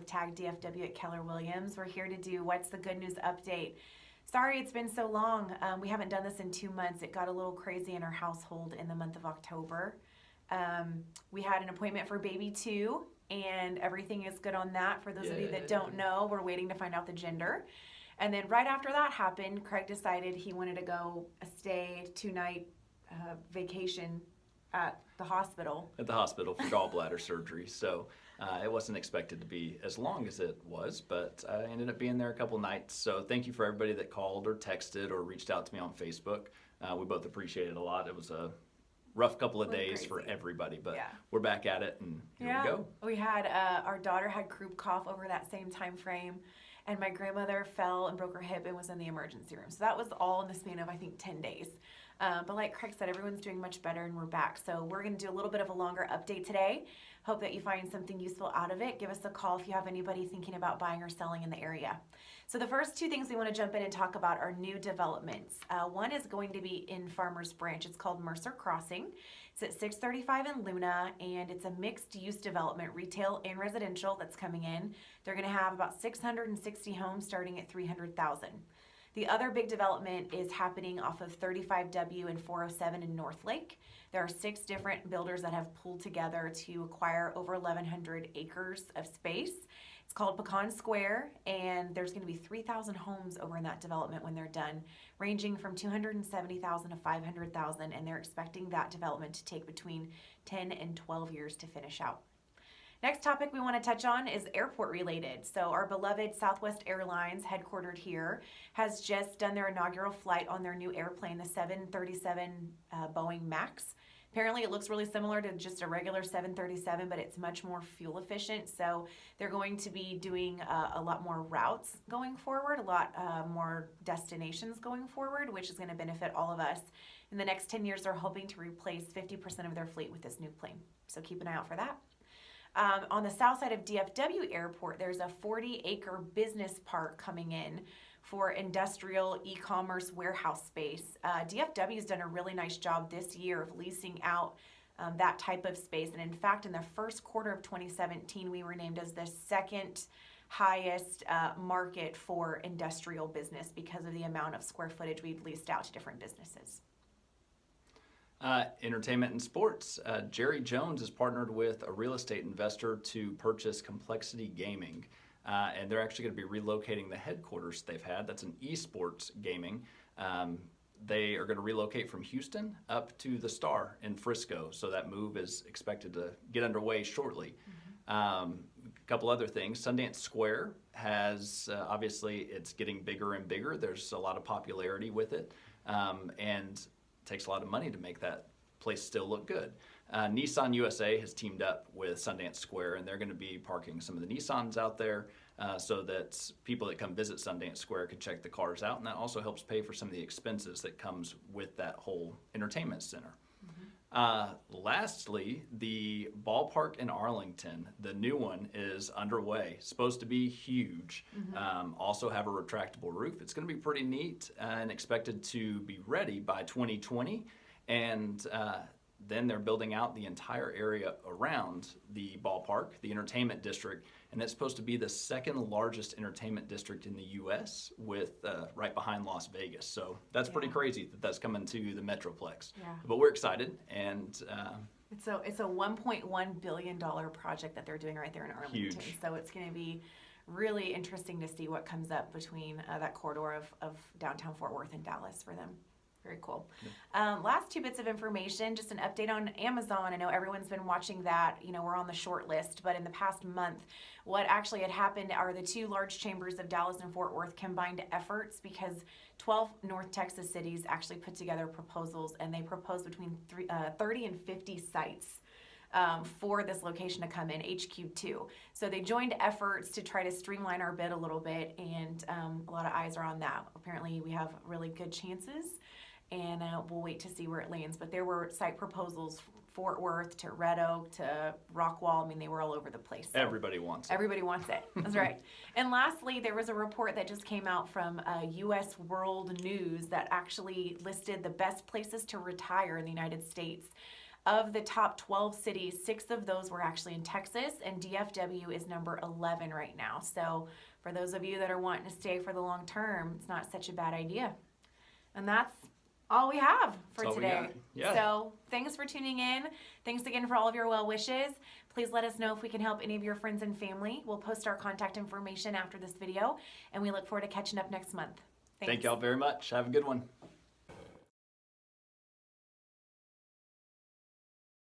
with Tag DFW at Keller Williams. We're here to do What's the Good News update. Sorry it's been so long. We haven't done this in 2 months. It got a little crazy in our household in the month of October. We had an appointment for baby 2, and everything is good on that. For those of you that don't know, we're waiting to find out the gender. And then right after that happened, Craig decided he wanted to go stay 2-night vacation at the hospital. At the hospital for gallbladder surgery. So it wasn't expected to be as long as it was, but I ended up being there a couple nights. So thank you for everybody that called or texted or reached out to me on Facebook. We both appreciate it a lot. It was a rough couple of days for everybody, but we're back at it, and here we go. We had our daughter had croup cough over that same time frame, and my grandmother fell and broke her hip and was in the emergency room. So that was all in the span of, I think, 10 days. But like Craig said, everyone's doing much better and we're back. So we're going to do a little bit of a longer update today. Hope that you find something useful out of it. Give us a call if you have anybody thinking about buying or selling in the area. So the first 2 things we want to jump in and talk about are new developments. One is going to be in Farmers Branch. It's called Mercer Crossing. It's at 635 in Luna, and it's a mixed-use development, retail and residential, that's coming in. They're going to have about 660 homes starting at $300,000. The other big development is happening off of 35W and 407 in North Lake. There are 6 different builders that have pulled together to acquire over 1,100 acres of space. It's called Pecan Square, and there's going to be 3,000 homes over in that development when they're done, ranging from $270,000 to $500,000, and they're expecting that development to take between 10 and 12 years to finish out. Next topic we want to touch on is airport related. So our beloved Southwest Airlines, headquartered here, has just done their inaugural flight on their new airplane, the 737 Boeing Max. Apparently it looks really similar to just a regular 737, but it's much more fuel efficient. So they're going to be doing a lot more routes going forward, a lot more destinations going forward, which is going to benefit all of us. In the next 10 years, they're hoping to replace 50% of their fleet with this new plane. So keep an eye out for that. On the south side of DFW Airport, there's a 40-acre business park coming in for industrial e-commerce warehouse space. DFW has done a really nice job this year of leasing out that type of space. And in fact, in the first quarter of 2017, we were named as the second highest market for industrial business because of the amount of square footage we've leased out to different businesses. Entertainment and sports. Jerry Jones has partnered with a real estate investor to purchase Complexity Gaming. And they're actually going to be relocating the headquarters they've had. That's an esports gaming. They are going to relocate from Houston up to the Star in Frisco. So that move is expected to get underway shortly. A couple other things. Sundance Square has, obviously, it's getting bigger and bigger. There's a lot of popularity with it. And takes a lot of money to make that place still look good. Nissan USA has teamed up with Sundance Square, and they're going to be parking some of the Nissans out there so that people that come visit Sundance Square can check the cars out, and that also helps pay for some of the expenses that comes with that whole entertainment center. Lastly, the ballpark in Arlington, the new one, is underway. Supposed to be huge. Also have a retractable roof. It's going to be pretty neat and expected to be ready by 2020. And then they're building out the entire area around the ballpark, the entertainment district, and it's supposed to be the second largest entertainment district in the U.S. with right behind Las Vegas. So that's pretty crazy that that's coming to the Metroplex. But we're excited, and it's a $1.1 billion project that they're doing right there in Arlington. Huge. So it's going to be really interesting to see what comes up between that corridor of downtown Fort Worth and Dallas for them. Very cool. Last 2 bits of information, just an update on Amazon. I know everyone's been watching that. You know, we're on the short list, but in the past month, what actually had happened are the 2 large chambers of Dallas and Fort Worth combined efforts because 12 North Texas cities actually put together proposals, and they proposed between 30 and 50 sites for this location to come in, HQ2. So they joined efforts to try to streamline our bid a little bit, and a lot of eyes are on that. Apparently we have really good chances, and we'll wait to see where it lands. But there were site proposals, Fort Worth to Red Oak to Rockwall. I mean, they were all over the place. So everybody wants it. Everybody wants it. That's right. And lastly, there was a report that just came out from U.S. World News that actually listed the best places to retire in the United States. Of the top 12 cities, 6 of those were actually in Texas, and DFW is number 11 right now. So for those of you that are wanting to stay for the long term, it's not such a bad idea. And that's all we have for That's all we today. got. Yeah. So thanks for tuning in. Thanks again for all of your well wishes. Please let us know if we can help any of your friends and family. We'll post our contact information after this video, and we look forward to catching up next month. Thanks. Thank y'all very much. Have a good one.